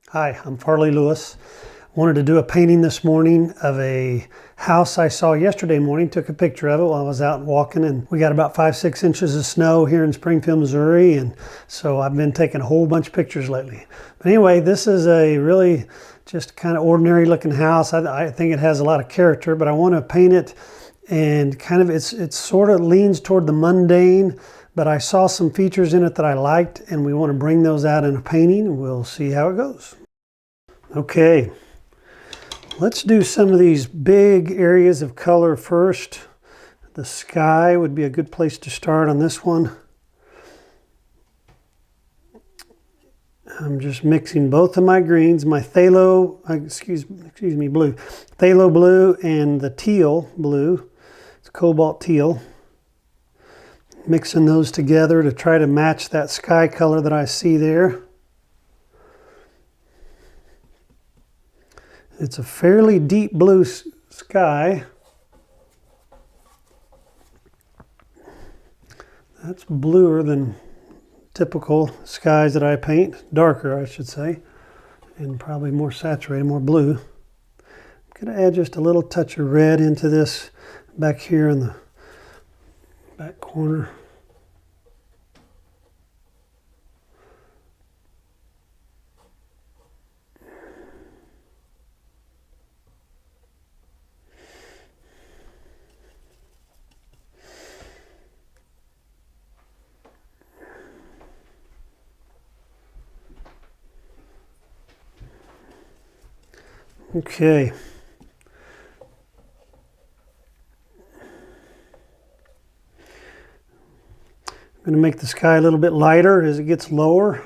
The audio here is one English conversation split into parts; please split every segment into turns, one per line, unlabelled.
Hi, I'm Farley Lewis. Wanted to do a painting this morning of a house I saw yesterday morning. Took a picture of it while I was out walking, and we got about 5-6 inches of snow here in Springfield, Missouri, and so I've been taking a whole bunch of pictures lately. But anyway, this is a really just kind of ordinary looking house. I think it has a lot of character, but I want to paint it, and kind of it sort of leans toward the mundane, but I saw some features in it that I liked, and we want to bring those out in a painting, and we'll see how it goes. Okay, let's do some of these big areas of color first. The sky would be a good place to start on this one. I'm just mixing both of my greens, my phthalo, excuse me, blue. Phthalo blue and the teal blue. It's cobalt teal. Mixing those together to try to match that sky color that I see there. It's a fairly deep blue sky. That's bluer than typical skies that I paint. Darker, I should say. And probably more saturated, more blue. I'm going to add just a little touch of red into this back here in the back corner. Okay. I'm going to make the sky a little bit lighter as it gets lower.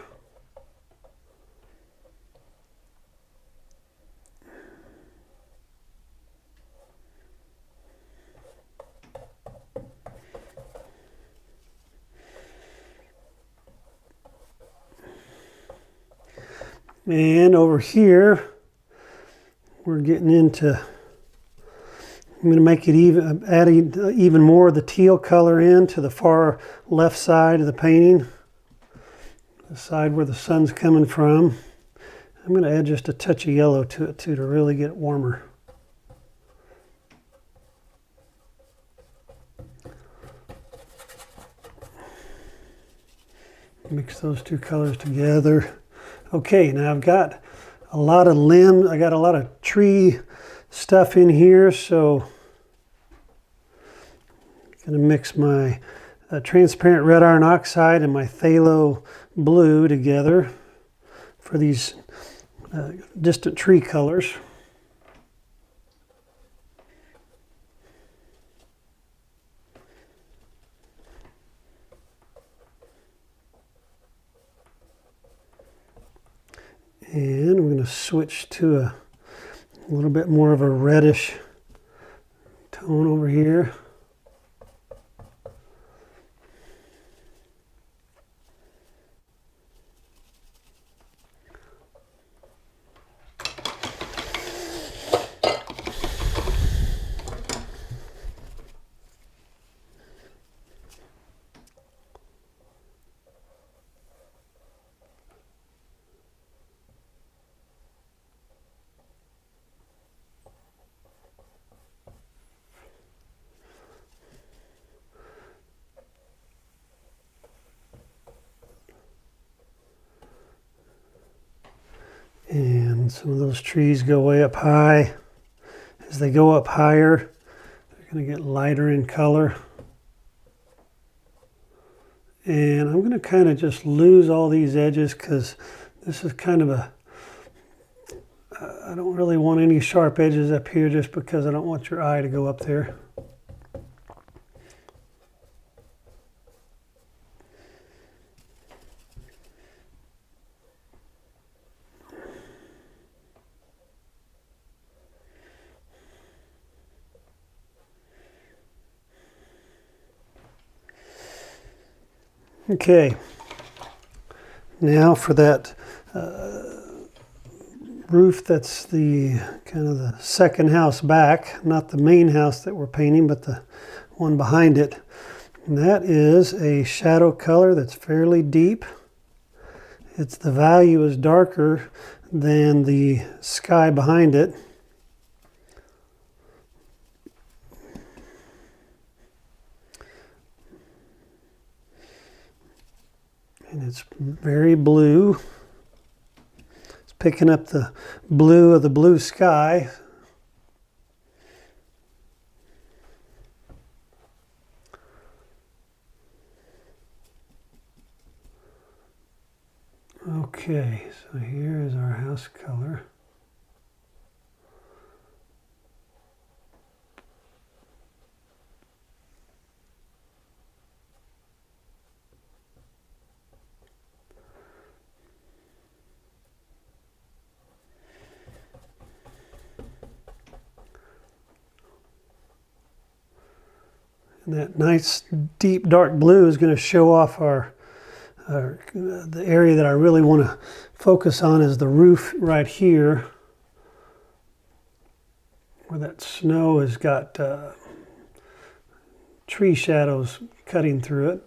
And over here, we're getting into, I'm going to make it even, adding even more of the teal color in to the far left side of the painting, the side where the sun's coming from. I'm going to add just a touch of yellow to it too to really get it warmer. Mix those two colors together. Okay, now I've got a lot of limbs, I got a lot of tree stuff in here, so I'm going to mix my transparent red iron oxide and my phthalo blue together for these distant tree colors. And I'm going to switch to a little bit more of a reddish tone over here. And some of those trees go way up high. As they go up higher, they're going to get lighter in color. And I'm going to kind of just lose all these edges because this is kind of a, I don't really want any sharp edges up here just because I don't want your eye to go up there. Okay, now for that roof, that's the kind of the second house back, not the main house that we're painting, but the one behind it. And that is a shadow color that's fairly deep. The value is darker than the sky behind it. And it's very blue. It's picking up the blue of the blue sky. Okay, so here is our house color. And that nice deep dark blue is going to show off the area that I really want to focus on is the roof right here, where that snow has got tree shadows cutting through it.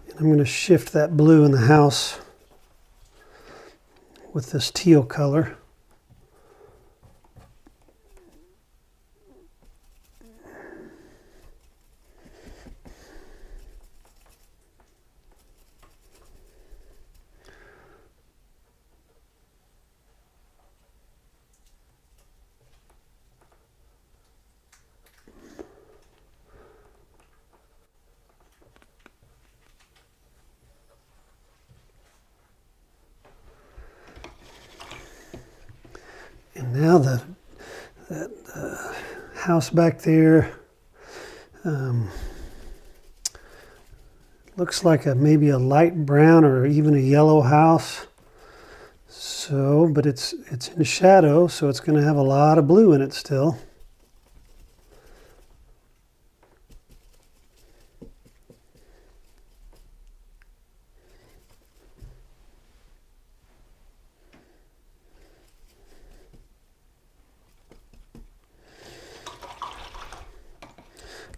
And I'm going to shift that blue in the house with this teal color. And now that house back there looks like maybe a light brown or even a yellow house. So, but it's in shadow, so it's going to have a lot of blue in it still.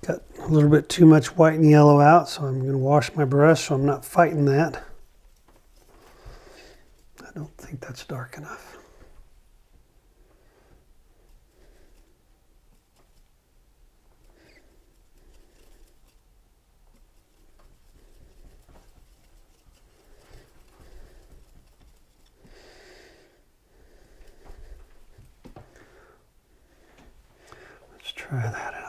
Got a little bit too much white and yellow out, so I'm going to wash my brush so I'm not fighting that. I don't think that's dark enough. Let's try that out.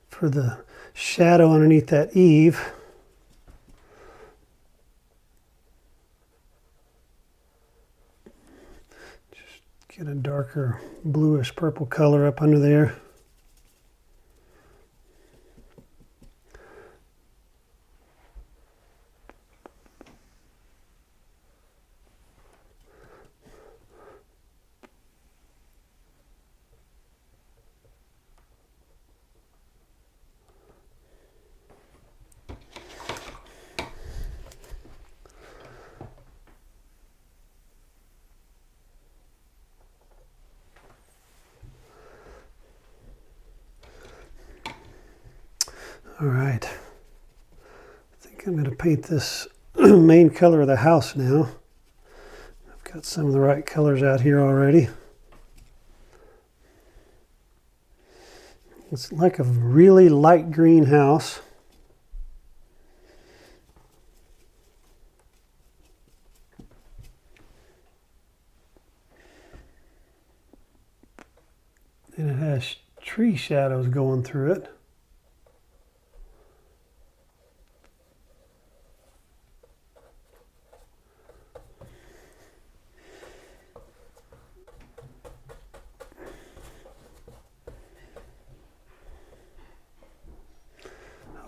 For the shadow underneath that eave, just get a darker bluish purple color up under there. All right, I think I'm going to paint this main color of the house now. I've got some of the right colors out here already. It's like a really light green house. And it has tree shadows going through it.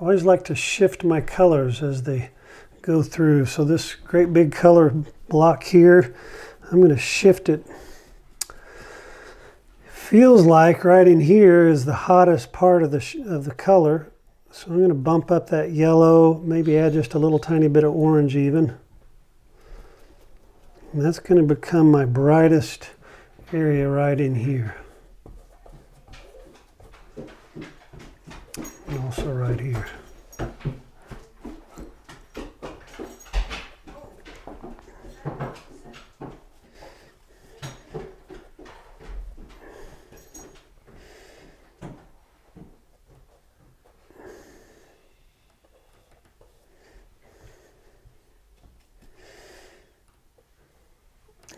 always like to shift my colors as they go through. So this great big color block here, I'm going to shift it. Feels like right in here is the hottest part of the color. So I'm going to bump up that yellow, maybe add just a little tiny bit of orange even. And that's going to become my brightest area right in here. And also right here.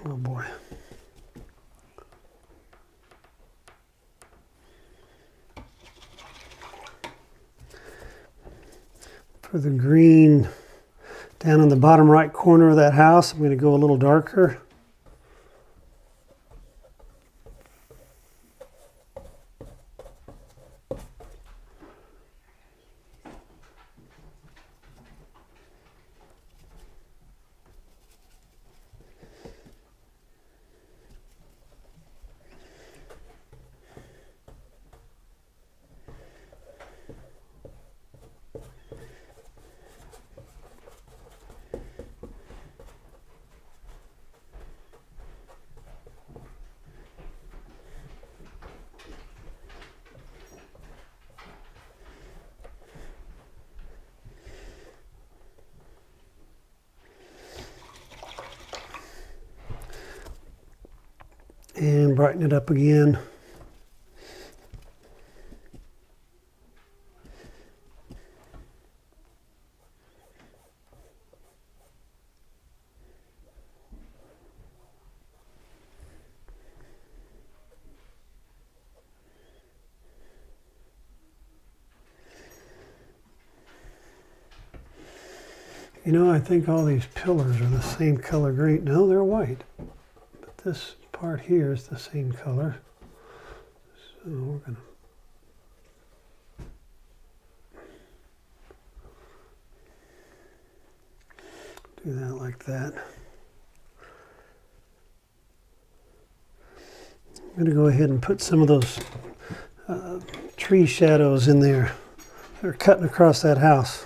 Oh boy. For the green down in the bottom right corner of that house, I'm going to go a little darker. And brighten it up again. You know, I think all these pillars are the same color green. No, they're white. But this part here is the same color. So we're going to do that like that. I'm going to go ahead and put some of those tree shadows in there. They're cutting across that house.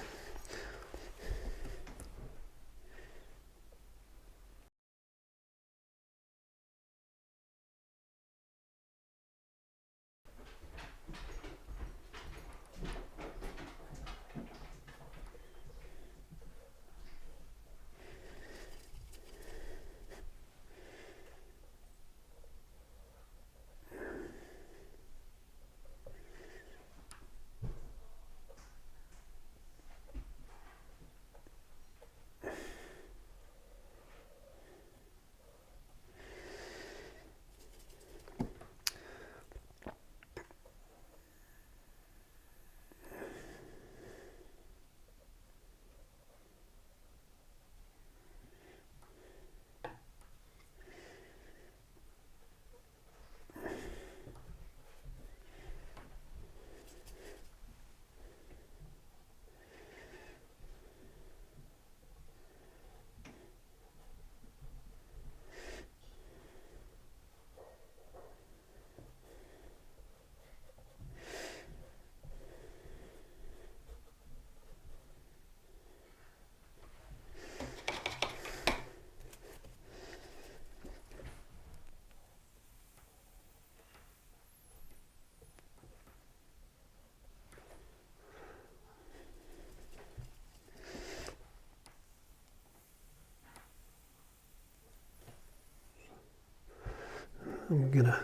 I'm going to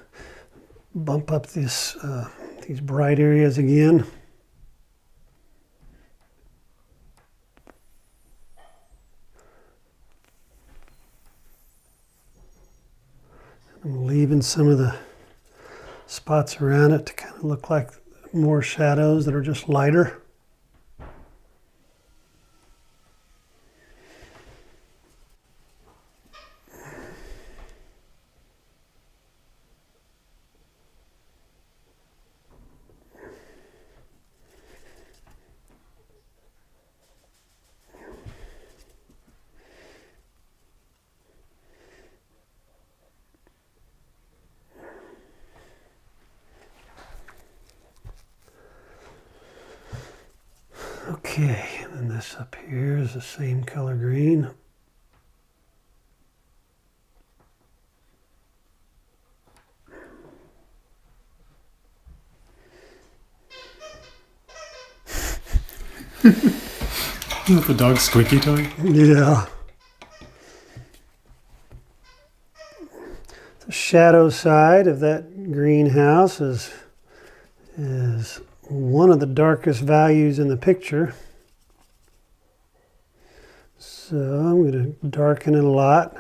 bump up these bright areas again. I'm leaving some of the spots around it to kind of look like more shadows that are just lighter. Okay, and then this up here is the same color green.
With the dog's squeaky toy?
Yeah. The shadow side of that greenhouse is one of the darkest values in the picture. So I'm going to darken it a lot.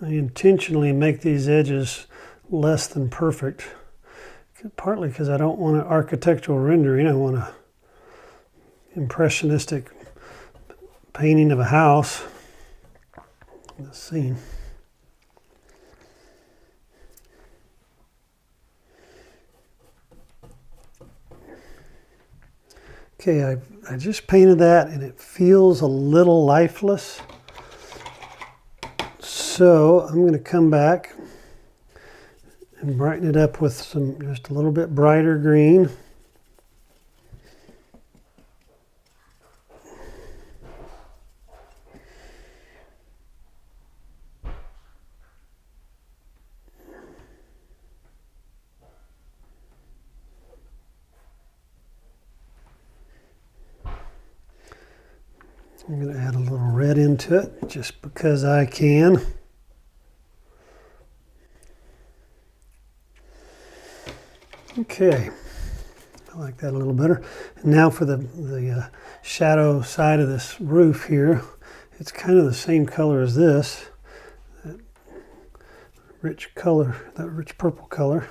I intentionally make these edges less than perfect, partly because I don't want an architectural rendering. I want an impressionistic painting of a house in the scene. Okay, I just painted that and it feels a little lifeless. So I'm going to come back and brighten it up with some just a little bit brighter green. I'm going to add a little red into it just because I can. Okay, I like that a little better. And now for the shadow side of this roof here, it's kind of the same color as this, that rich color, that rich purple color.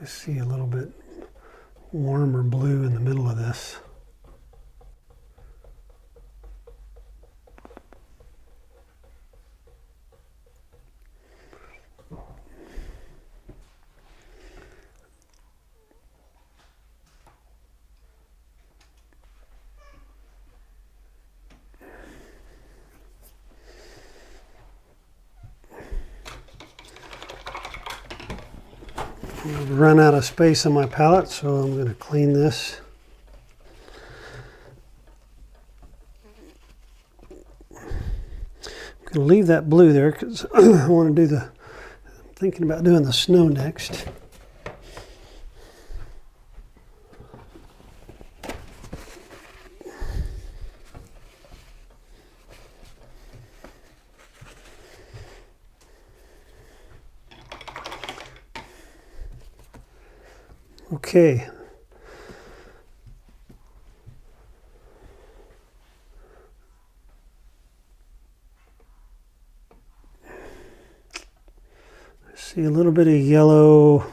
I see a little bit warmer blue in the middle of this. I've run out of space on my palette, so I'm going to clean this. I'm going to leave that blue there because I want to do I'm thinking about doing the snow next. Okay. See a little bit of yellow,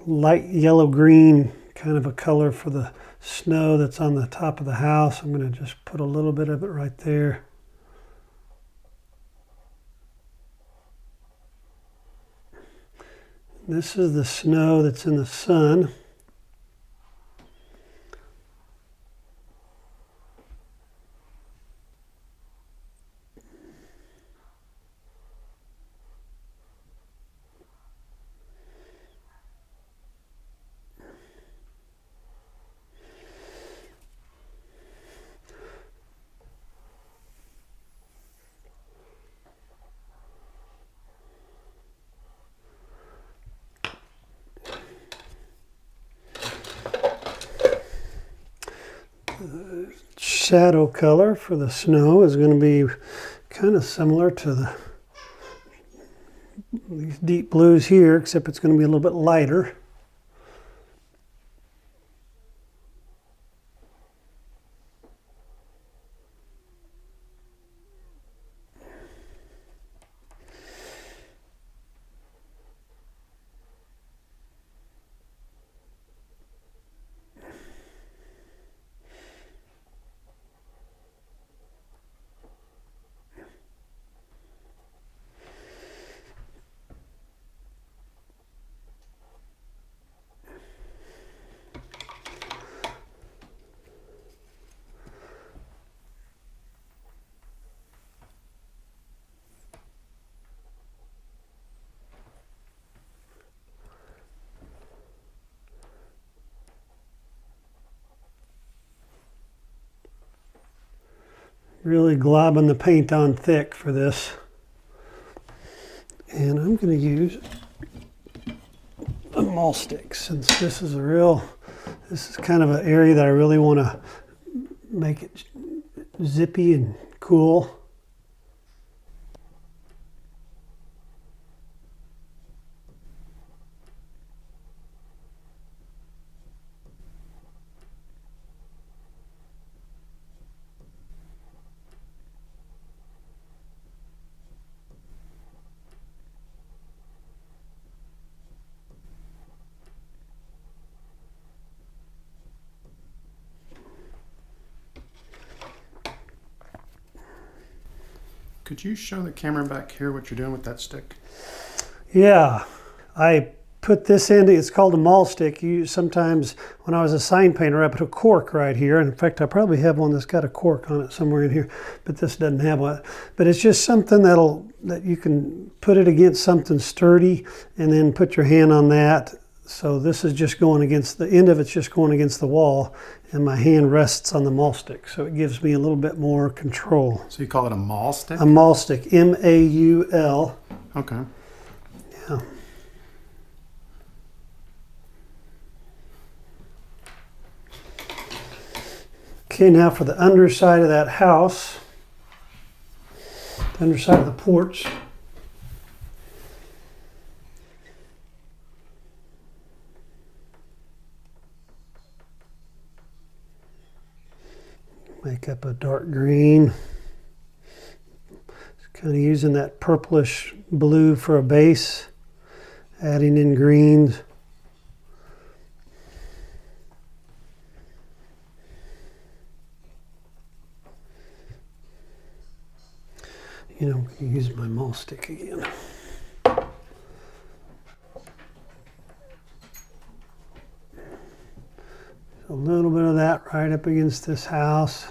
light yellow green kind of a color for the snow that's on the top of the house. I'm going to just put a little bit of it right there. This is the snow that's in the sun. Shadow color for the snow is going to be kind of similar to these deep blues here, except it's going to be a little bit lighter. Really globbing the paint on thick for this. And I'm going to use a mall stick since this is kind of an area that I really want to make it zippy and cool.
Could you show the camera back here what you're doing with that stick?
Yeah, I put this in, it's called a mall stick. Sometimes when I was a sign painter, I put a cork right here. And in fact, I probably have one that's got a cork on it somewhere in here, but this doesn't have one. But it's just something that you can put it against something sturdy and then put your hand on that. So this is just going against, the end of it's just going against the wall, and my hand rests on the mall stick. So it gives me a little bit more control.
So you call it a mall stick?
A mall stick, M-A-U-L.
Okay.
Yeah. Okay, now for the underside of that house, the underside of the porch. Make up a dark green. Just kind of using that purplish blue for a base, adding in greens. You know, I'm going to use my mall stick again. A little bit of that right up against this house,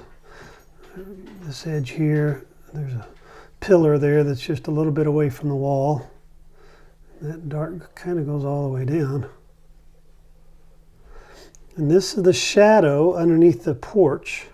this edge here. There's a pillar there that's just a little bit away from the wall. That dark kind of goes all the way down. And this is the shadow underneath the porch.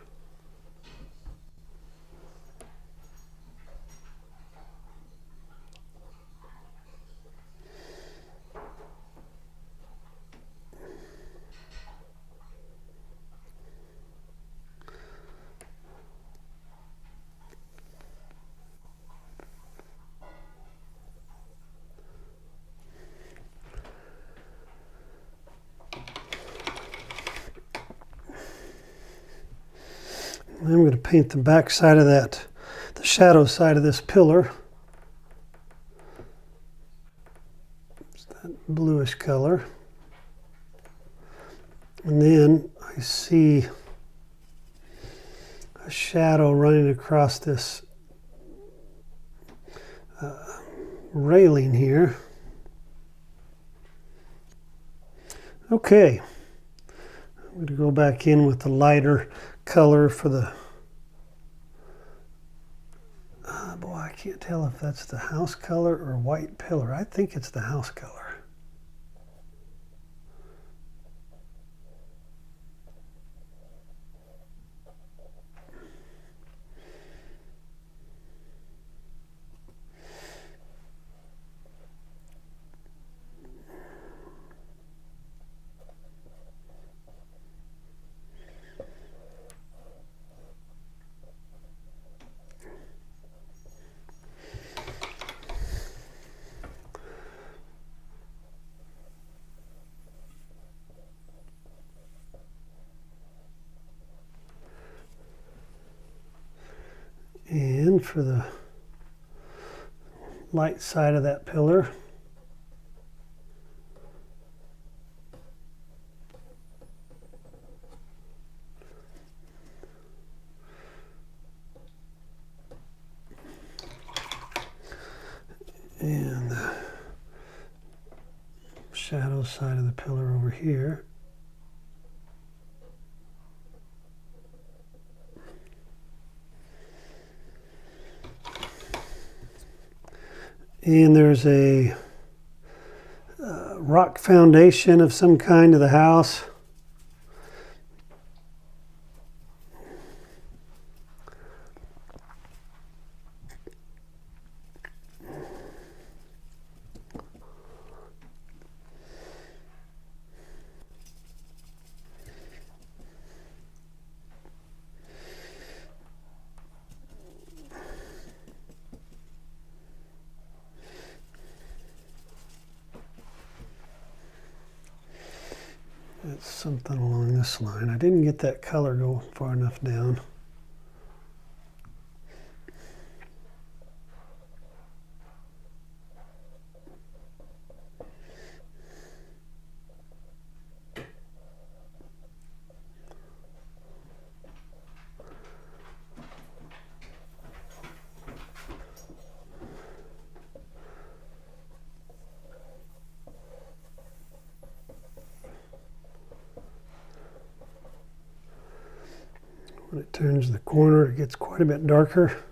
I'm going to paint the back side of that, the shadow side of this pillar. It's that bluish color. And then I see a shadow running across this railing here. Okay, I'm going to go back in with the lighter color for the boy, I can't tell if that's the house color or white pillar. I think it's the house color. And for the light side of that pillar, and the shadow side of the pillar over here. And there's a rock foundation of some kind to the house. It's something along this line. I didn't get that color going far enough down. When it turns the corner, it gets quite a bit darker.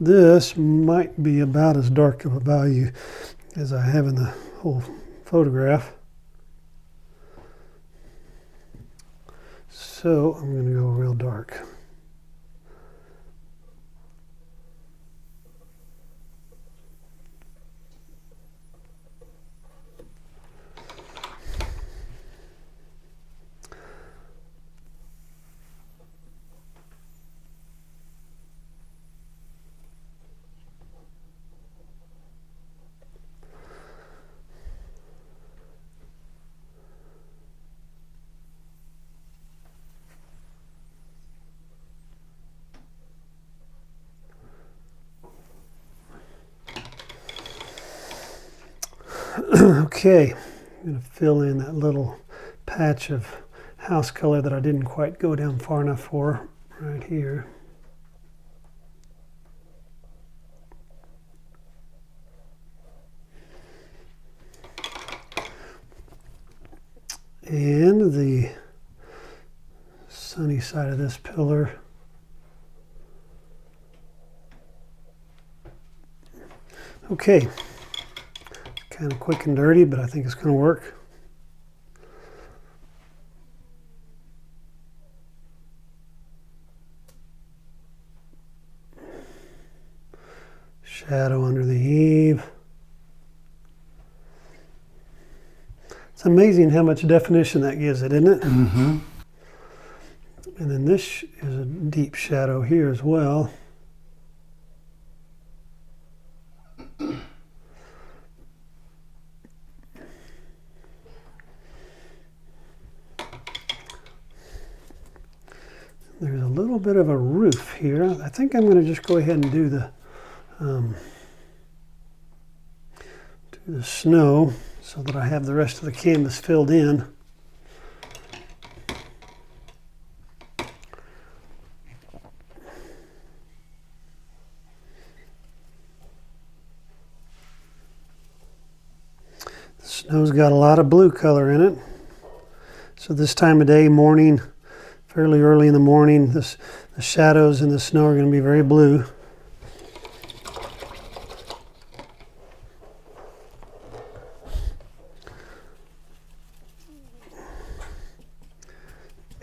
This might be about as dark of a value as I have in the whole photograph. So I'm going to go real dark. Okay, I'm going to fill in that little patch of house color that I didn't quite go down far enough for right here. And the sunny side of this pillar. Okay. Kind of quick and dirty, but I think it's going to work. Shadow under the eave. It's amazing how much definition that gives it, isn't it?
Mm-hmm.
And then this is a deep shadow here as well. There's a little bit of a roof here. I think I'm going to just go ahead and do the snow so that I have the rest of the canvas filled in. The snow's got a lot of blue color in it. So this time of day, morning, fairly early in the morning, the shadows in the snow are going to be very blue.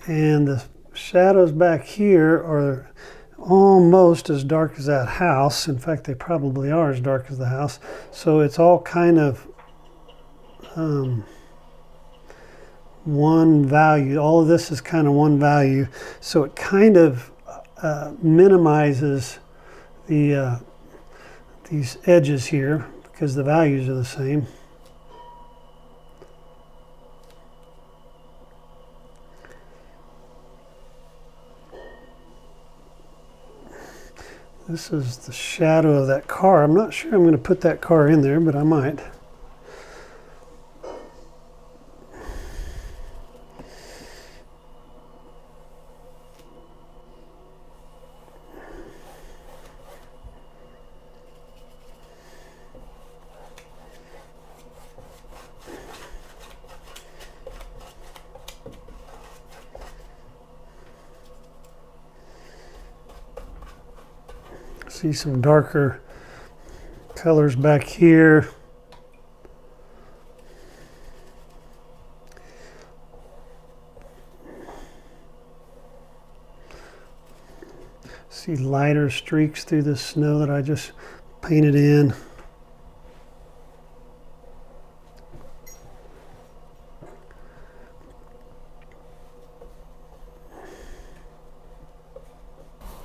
And the shadows back here are almost as dark as that house. In fact, they probably are as dark as the house. So it's all kind of one value. All of this is kind of one value. So it kind of minimizes the these edges here because the values are the same. This is the shadow of that car. I'm not sure I'm going to put that car in there, but I might. See some darker colors back here. See lighter streaks through the snow that I just painted in.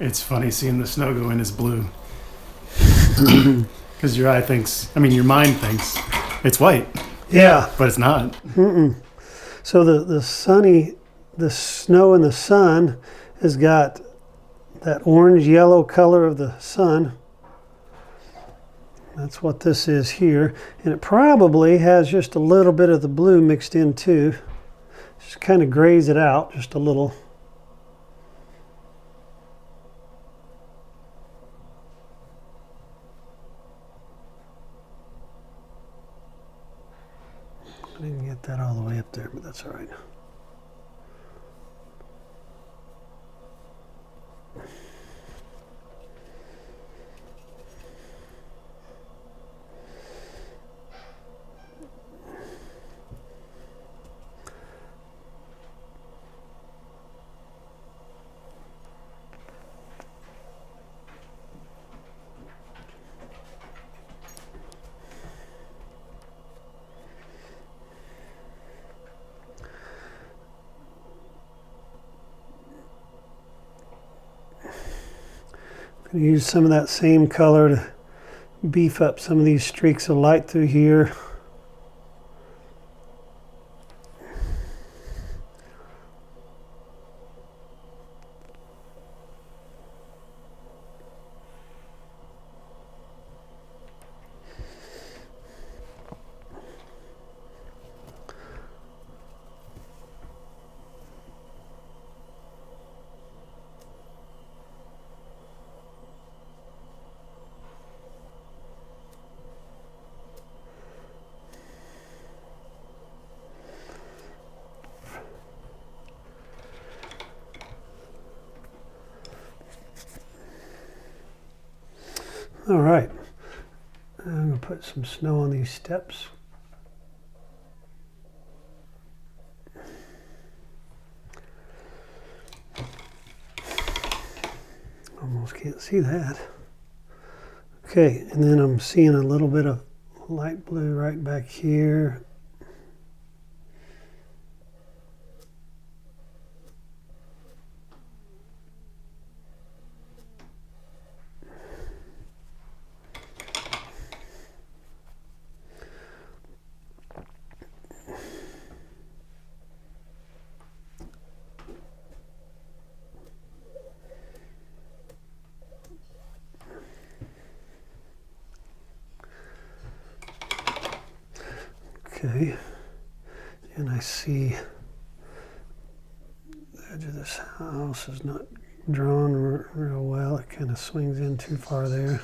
It's funny seeing the snow go in as blue. Because your eye thinks, I mean, your mind thinks it's white.
Yeah.
But it's not.
So the snow in the sun has got that orange yellow color of the sun. That's what this is here. And it probably has just a little bit of the blue mixed in too. Just kind of grays it out just a little. I didn't get that all the way up there, but that's all right. Use some of that same color to beef up some of these streaks of light through here. All right, I'm going to put some snow on these steps. Almost can't see that. Okay, and then I'm seeing a little bit of light blue right back here. Okay, and I see the edge of this house is not drawn real well. It kind of swings in too far there.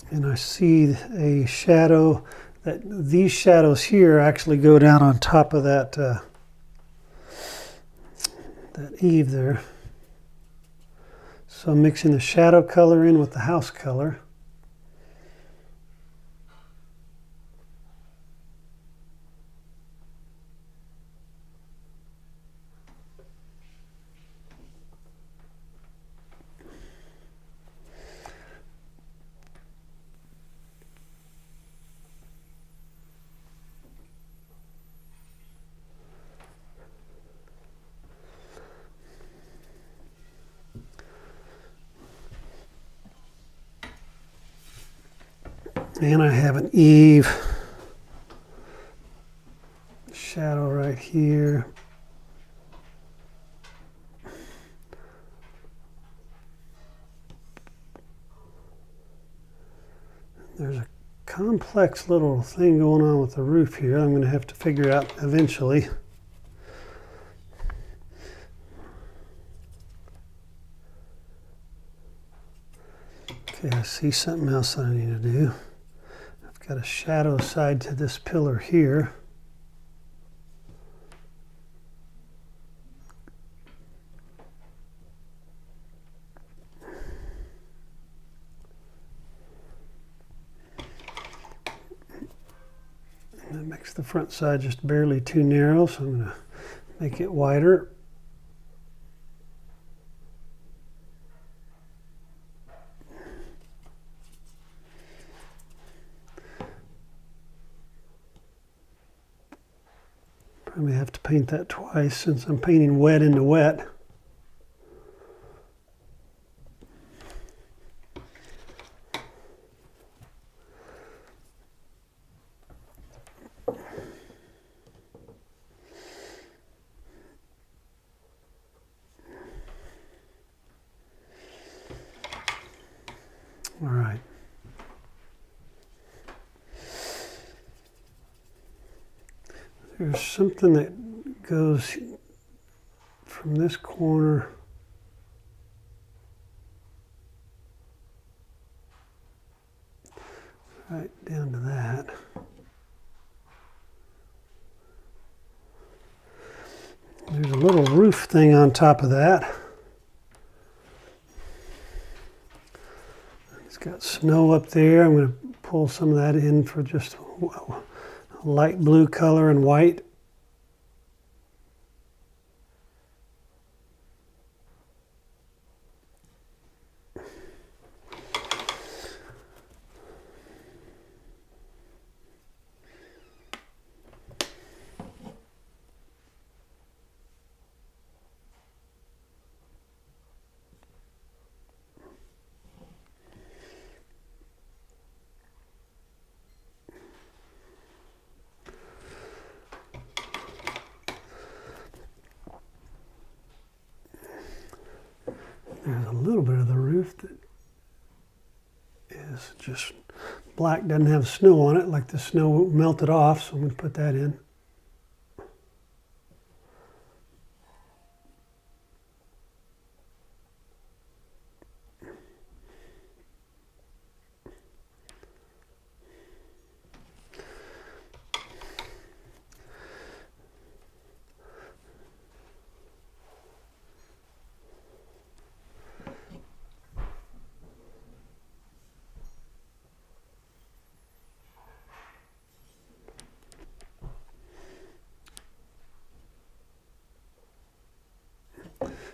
And I see a shadow, that these shadows here actually go down on top of that that eave there. So I'm mixing the shadow color in with the house color. And I have an eave shadow right here. There's a complex little thing going on with the roof here. I'm going to have to figure out eventually. Okay, I see something else that I need to do. I've got a shadow side to this pillar here. And that makes the front side just barely too narrow, so I'm going to make it wider. Probably have to paint that twice since I'm painting wet into wet. All right. There's something that goes from this corner right down to that. There's a little roof thing on top of that. It's got snow up there. I'm going to pull some of that in for just a light blue color and white. There's a little bit of the roof that is just black, doesn't have snow on it, like the snow melted off, so I'm going to put that in.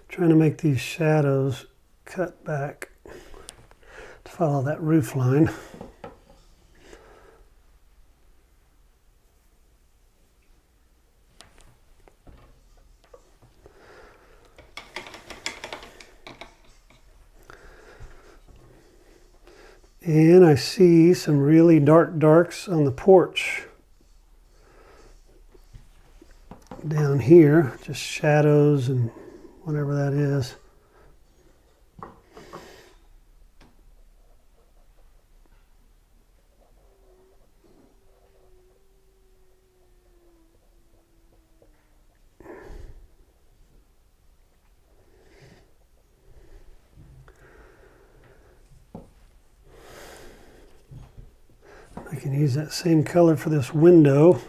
Trying to make these shadows cut back to follow that roof line. And I see some really dark darks on the porch. down here, just shadows and whatever that is. I can use that same color for this window.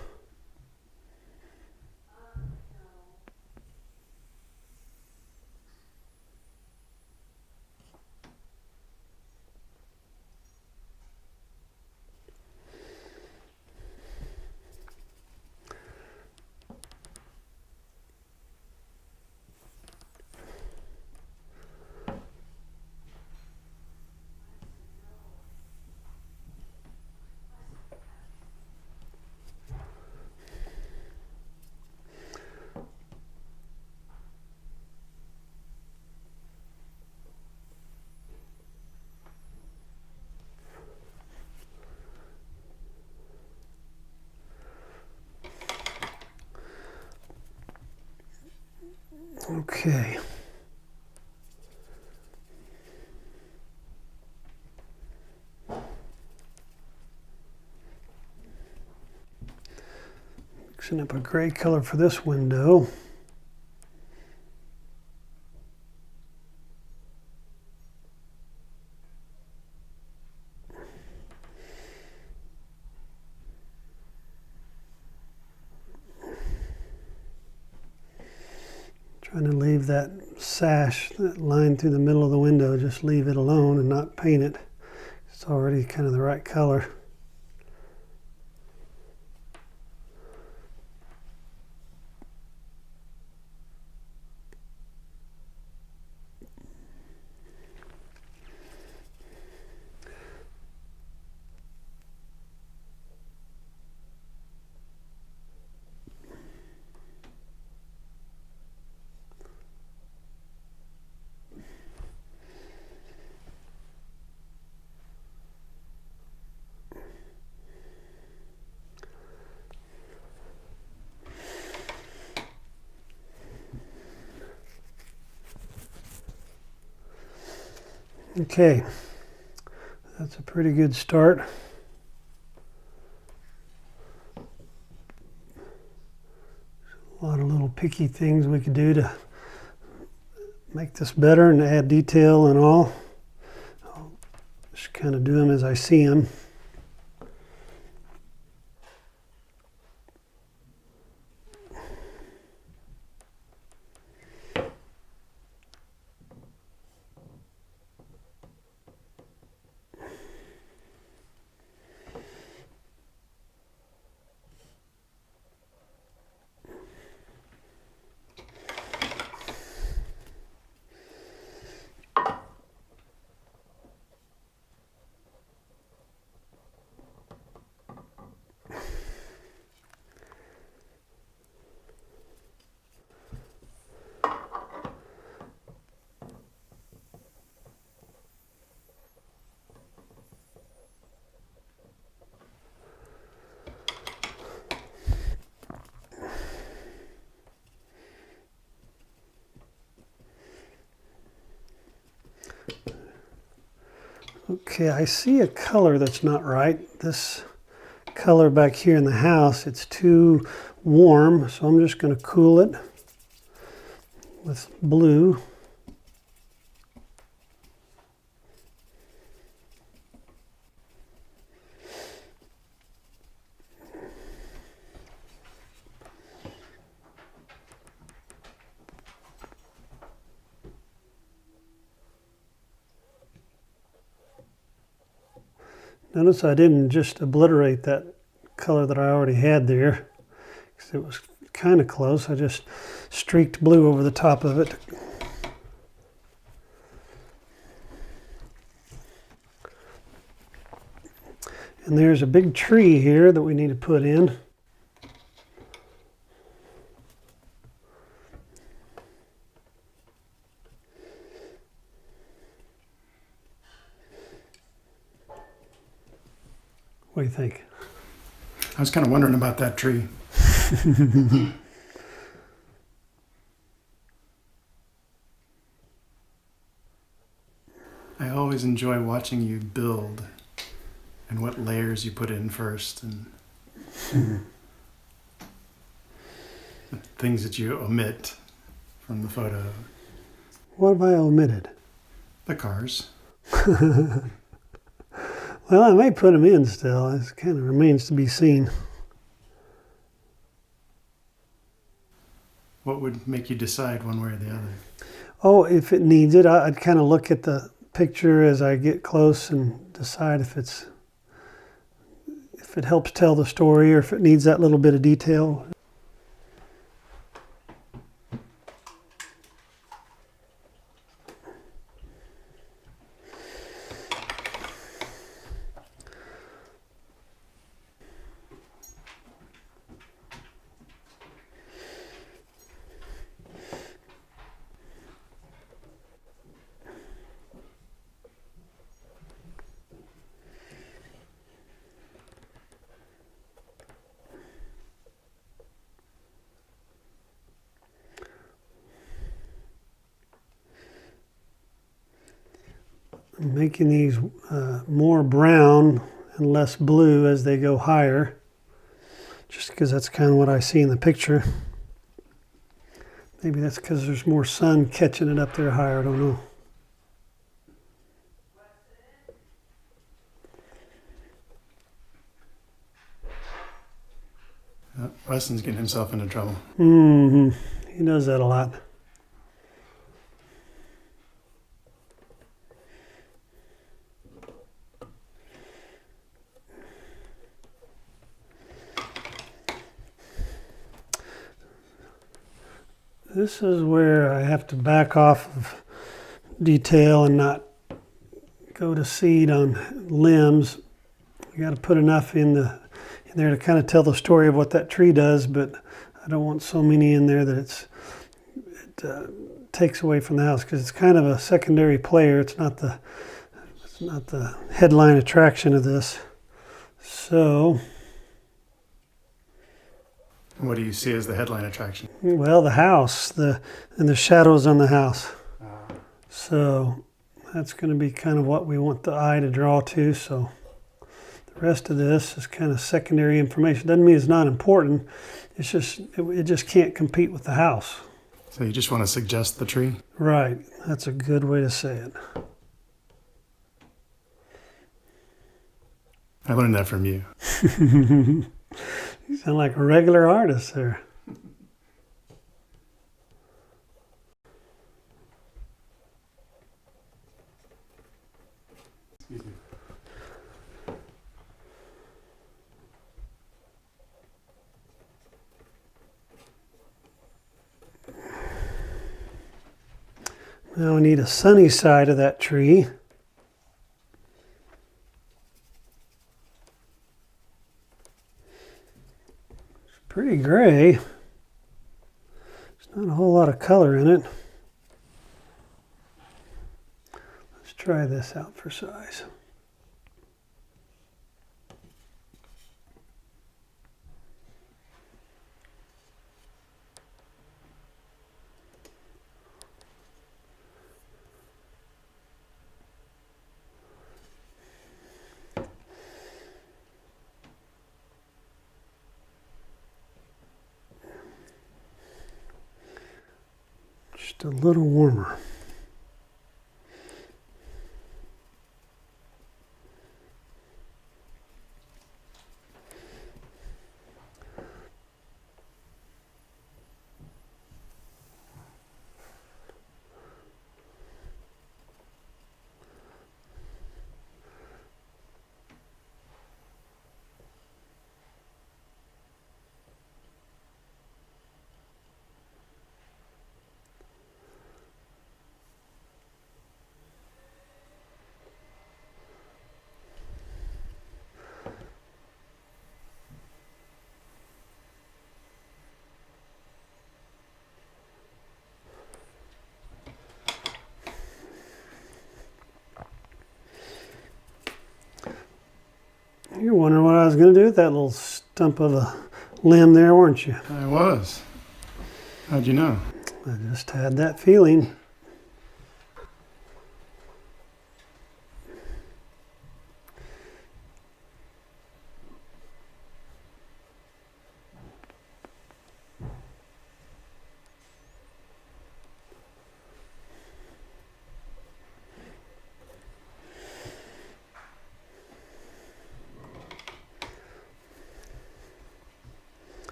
Okay. Mixing up a gray color for this window. Trying to leave that sash, that line through the middle of the window, just leave it alone and not paint it. It's already kind of the right color. Okay, that's a pretty good start. A lot of little picky things we could do to make this better and add detail and all. I'll just kind of do them as I see them. Okay, I see a color that's not right. This color back here in the house, it's too warm, so I'm just going to cool it with blue. Notice I didn't just obliterate that color that I already had there, because it was kind of close. I just streaked blue over the top of it. And there's a big tree here that we need to put in. What do you think?
I was kind of wondering about that tree. always enjoy watching you build and what layers you put in first and the things that you omit from the photo.
What have I omitted?
The cars.
Well, I may put them in still. It kind of remains to be seen.
What would make you decide one way or the other?
Oh, if it needs it, I'd kind of look at the picture as I get close and decide if it helps tell the story or if it needs that little bit of detail. I'm making these more brown and less blue as they go higher, just because that's kind of what I see in the picture. Maybe that's because there's more sun catching it up there higher, I don't know.
Weston's getting himself into trouble.
He does that a lot. This is where I have to back off of detail and not go to seed on limbs. You got to put enough in there to kind of tell the story of what that tree does, but I don't want so many in there that it takes away from the house, because it's kind of a secondary player. It's not the headline attraction of this. So,
What do you see as the headline attraction?
well, the house, and the shadows on the house. So that's going to be kind of what we want the eye to draw to. So the rest of this is kind of secondary information. Doesn't mean it's not important. It's just, it just can't compete with the house.
So you just want to suggest the tree?
Right. That's a good way to say it.
I learned that from you.
You sound like a regular artist there.
Excuse me.
Now we need a sunny side of that tree. It's pretty gray. There's not a whole lot of color in it. Let's try this out for size. Just a little warmer. You're wondering what I was going to do with that little stump of a limb there, weren't you?
I was. How'd you know?
I just had that feeling.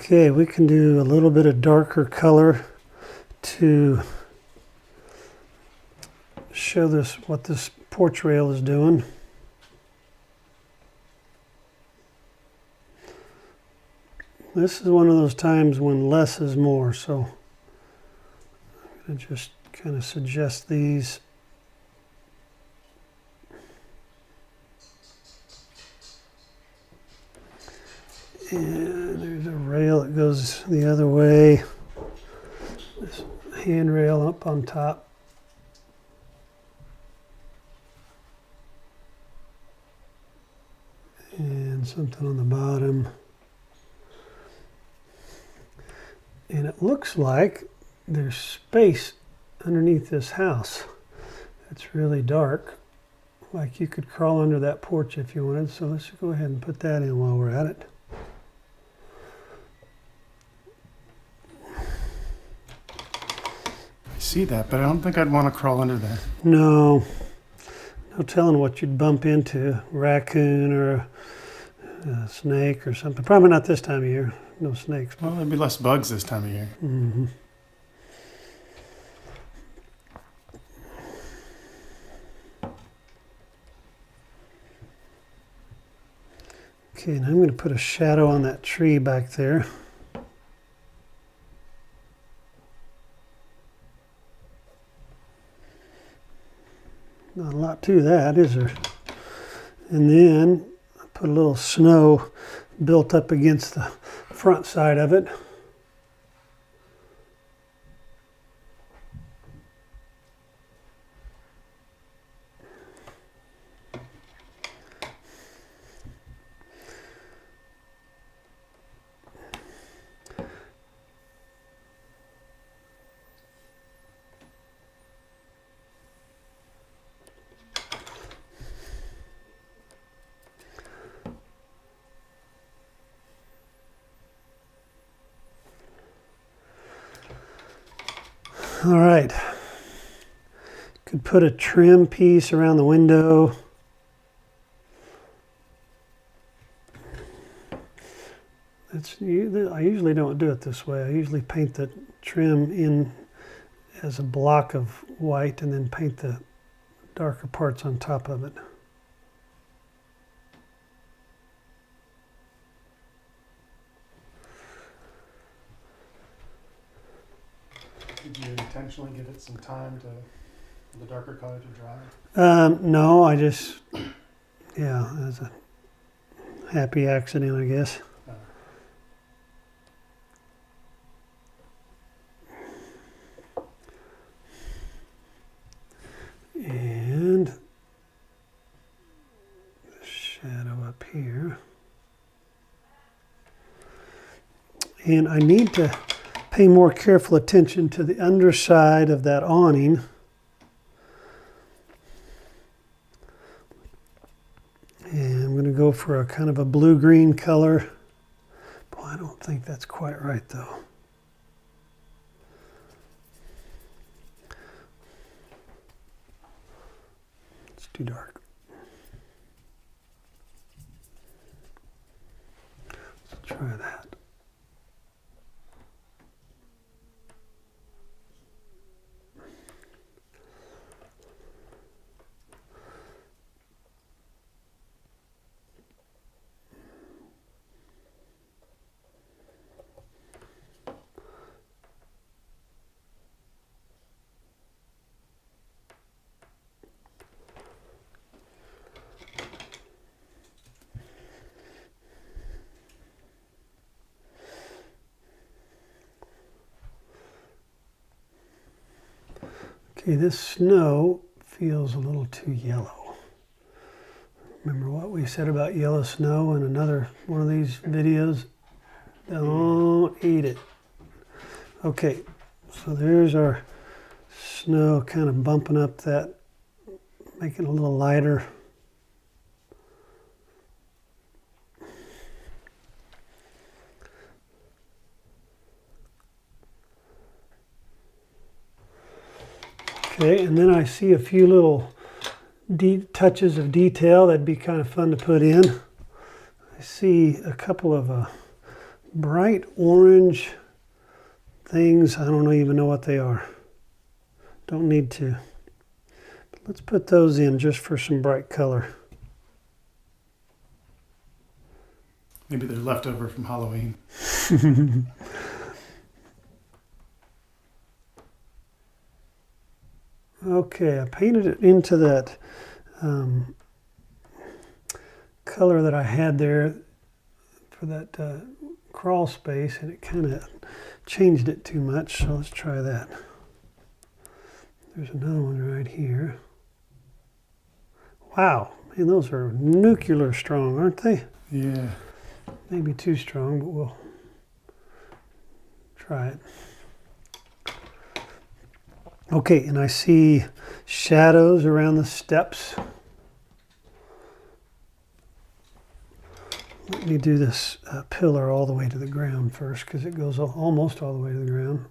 Okay, we can do a little bit of darker color to show this what this porch rail is doing. This is one of those times when less is more, so I'm going to just kind of suggest these. And there's a rail that goes the other way. This handrail up on top. And something on the bottom. And it looks like there's space underneath this house. It's really dark. Like you could crawl under that porch if you wanted. So let's go ahead and put that in while we're at it.
I see that, but I don't think I'd want to crawl under that.
No. No telling what you'd bump into. Raccoon or a snake or something. Probably not this time of year. No snakes.
Well, there'd be less bugs this time of year.
Mm-hmm. Okay, now I'm going to put a shadow on that tree back there. Not a lot to that, is there? And then I put a little snow built up against the front side of it. All right, could put a trim piece around the window. I usually don't do it this way. I usually paint the trim in as a block of white and then paint the darker parts on top of it.
Did you intentionally give it some time for the darker color to dry?
No, I just, yeah, as a happy accident, I guess. And shadow up here. And I need to pay more careful attention to the underside of that awning. And I'm going to go for a kind of a blue-green color. Boy, I don't think that's quite right though. It's too dark. Let's try that. Okay, this snow feels a little too yellow. Remember what we said about yellow snow in another one of these videos? Don't eat it. Okay, so there's our snow kind of bumping up that, making it a little lighter. Okay, and then I see a few little touches of detail that'd be kind of fun to put in. I see a couple of bright orange things. I don't even know what they are. Don't need to. But let's put those in just for some bright color.
Maybe they're left over from Halloween.
Okay, I painted it into that color that I had there for that crawl space, and it kind of changed it too much, so let's try that. There's another one right here. Wow, man, those are nuclear strong, aren't they?
Yeah.
Maybe too strong, but we'll try it. Okay, and I see shadows around the steps. Let me do this pillar all the way to the ground first, because it goes almost all the way to the ground.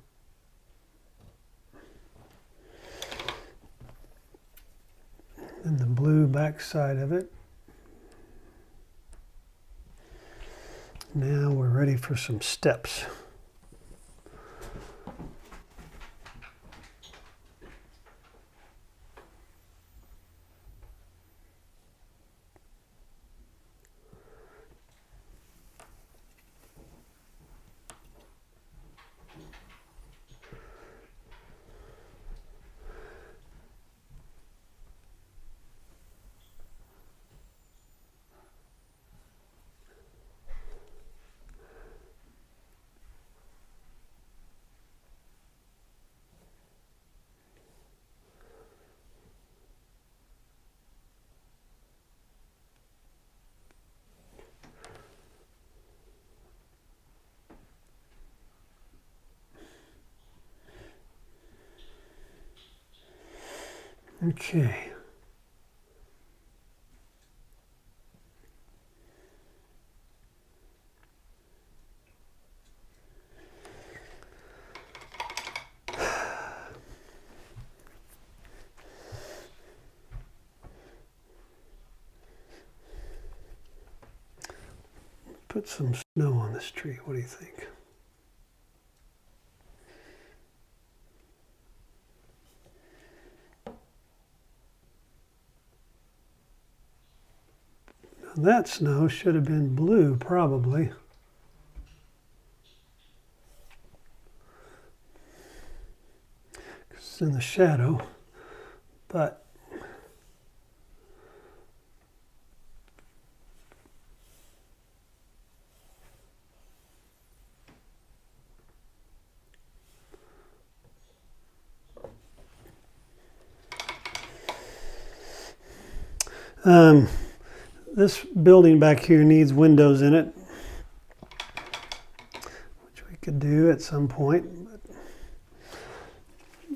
And the blue back side of it. Now we're ready for some steps. Okay. Put some snow on this tree. What do you think? Now that snow should have been blue, probably. It's in the shadow, but this building back here needs windows in it, which we could do at some point.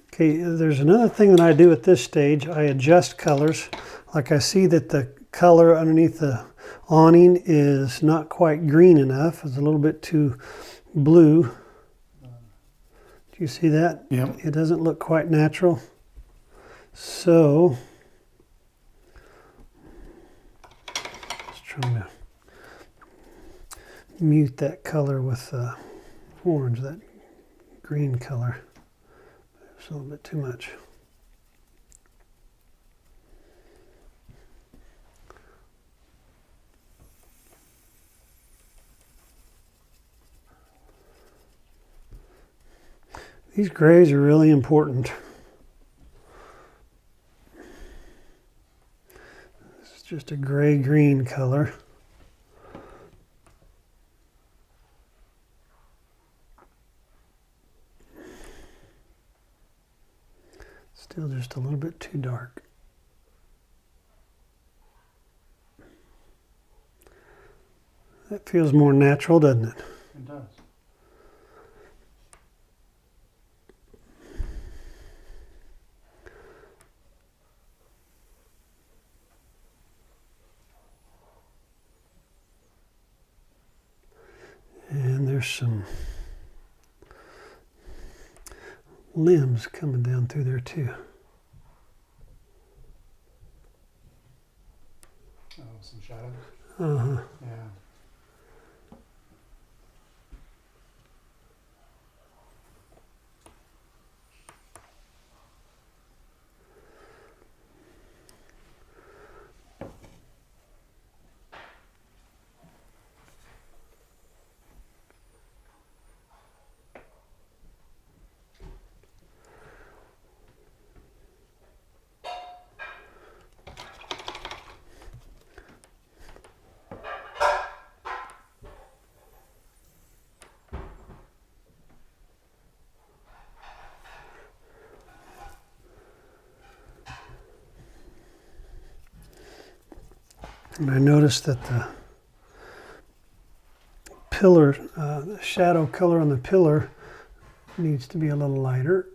Okay, there's another thing that I do at this stage. I adjust colors. Like I see that the color underneath the awning is not quite green enough. It's a little bit too blue. Do you see that?
Yep.
It doesn't look quite natural. So, just trying to mute that color with orange, that green color. It's a little bit too much. These grays are really important. This is just a gray-green color. Still just a little bit too dark. That feels more natural, doesn't it?
It does.
And there's some limbs coming down through there too.
Oh, some shadows.
Uh-huh.
Yeah.
And I noticed that the pillar, the shadow color on the pillar needs to be a little lighter.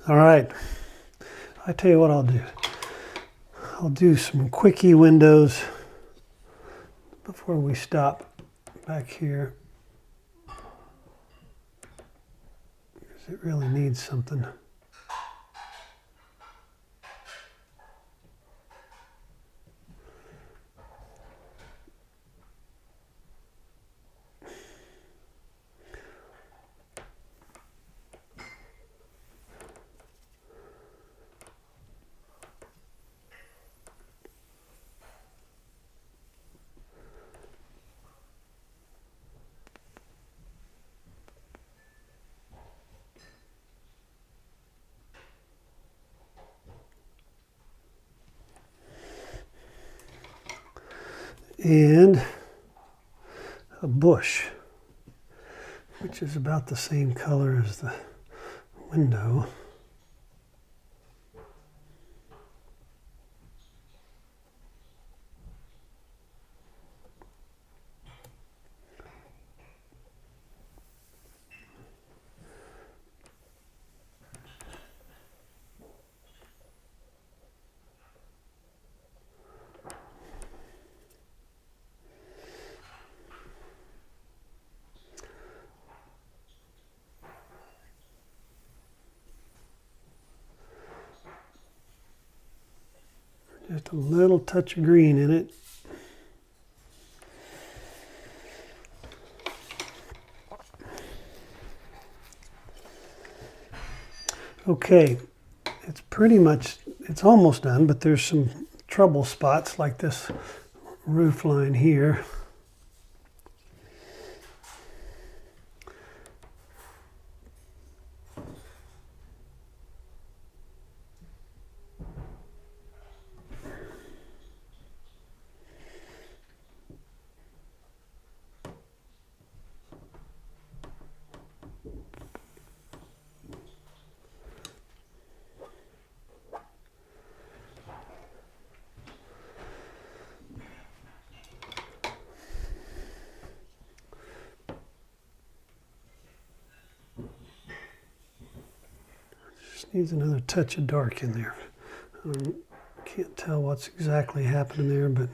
All right, I tell you what I'll do. I'll do some quickie windows before we stop back here, because it really needs something. And a bush, which is about the same color as the window. Just a little touch of green in it. Okay, it's almost done, but there's some trouble spots like this roof line here. Needs another touch of dark in there. Can't tell what's exactly happening there, but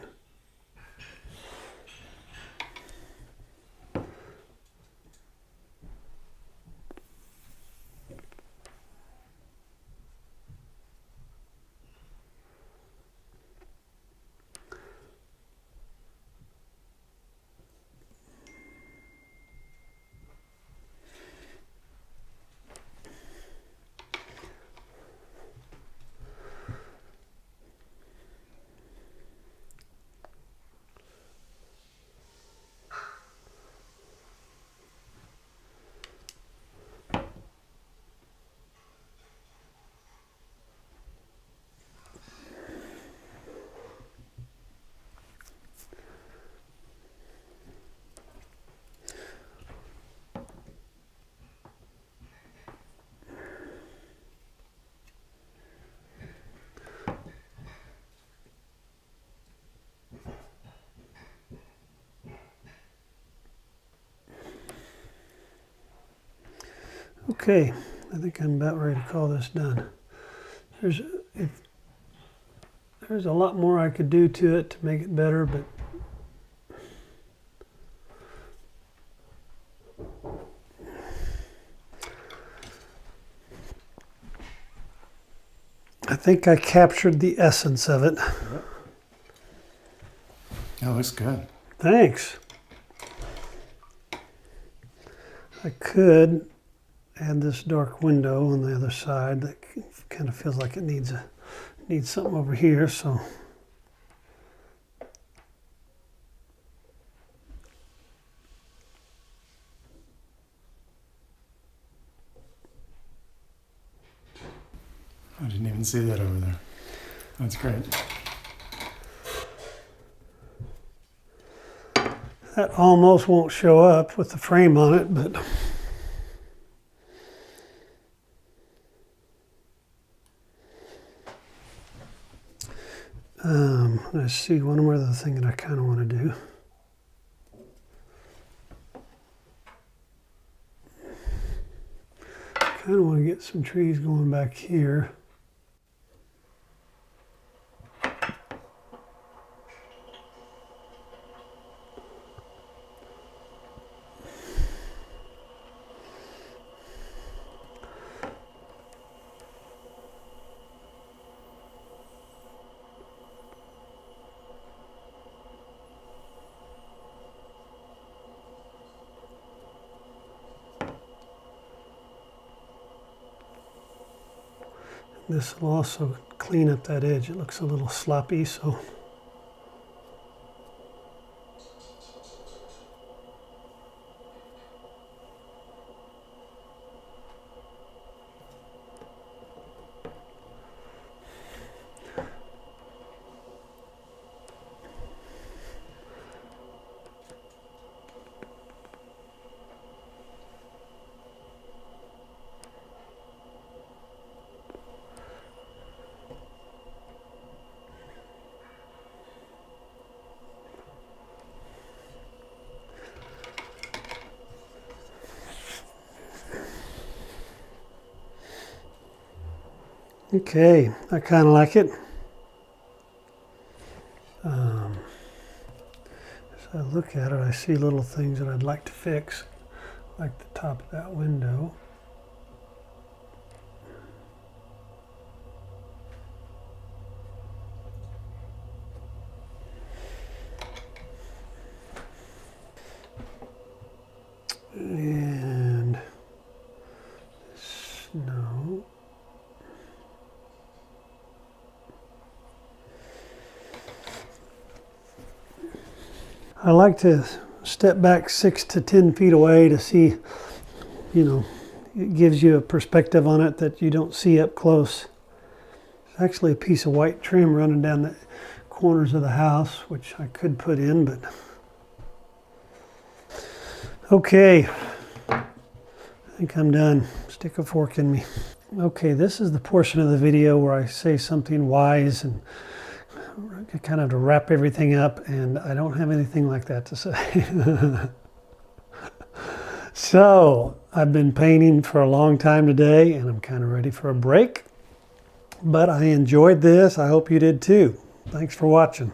okay, I think I'm about ready to call this done. There's a lot more I could do to it to make it better, but I think I captured the essence of it.
That looks good.
Thanks. I could add this dark window on the other side that kind of feels like it needs a Need something over here, so.
I didn't even see that over there. That's great.
That almost won't show up with the frame on it, but let's see, one more other thing that I kind of want to do. Kind of want to get some trees going back here. This will also clean up that edge. It looks a little sloppy, so. Okay, I kind of like it. As I look at it, I see little things that I'd like to fix, like the top of that window. And snow. I like to step back 6 to 10 feet away to see, it gives you a perspective on it that you don't see up close. There's actually a piece of white trim running down the corners of the house, which I could put in, but. Okay, I think I'm done. Stick a fork in me. Okay, this is the portion of the video where I say something wise and kind of to wrap everything up, and I don't have anything like that to say. So, I've been painting for a long time today, and I'm kind of ready for a break. But I enjoyed this. I hope you did too. Thanks for watching.